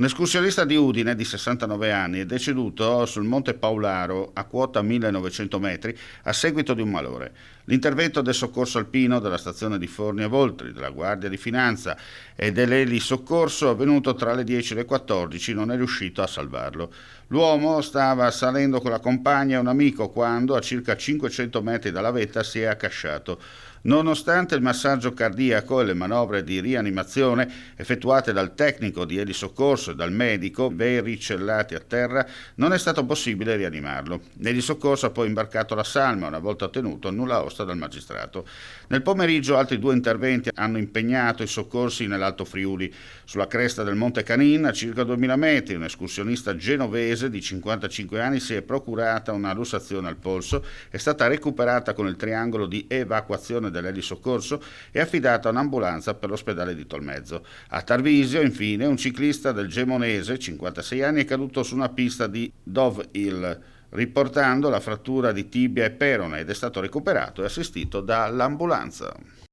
Un escursionista di Udine di 69 anni è deceduto sul Monte Paularo a quota 1900 metri a seguito di un malore. L'intervento del soccorso alpino della stazione di Forni a Voltri, della Guardia di Finanza e dell'elisoccorso avvenuto tra le 10 e le 14 non è riuscito a salvarlo. L'uomo stava salendo con la compagna e un amico quando, a circa 500 metri dalla vetta, si è accasciato. Nonostante il massaggio cardiaco e le manovre di rianimazione effettuate dal tecnico di elisoccorso e dal medico, veri cellati a terra, non è stato possibile rianimarlo. L'elisoccorso ha poi imbarcato la salma, una volta ottenuto nulla osta dal magistrato. Nel pomeriggio altri due interventi hanno impegnato i soccorsi nell'Alto Friuli. Sulla cresta del Monte Canin, a circa 2000 metri, un escursionista genovese di 55 anni si è procurata una lussazione al polso, è stata recuperata con il triangolo di evacuazione dell'elisoccorso e affidata a un'ambulanza per l'ospedale di Tolmezzo. A Tarvisio, infine, un ciclista del Gemonese, 56 anni, è caduto su una pista di Dove Hill, riportando la frattura di tibia e perone ed è stato recuperato e assistito dall'ambulanza.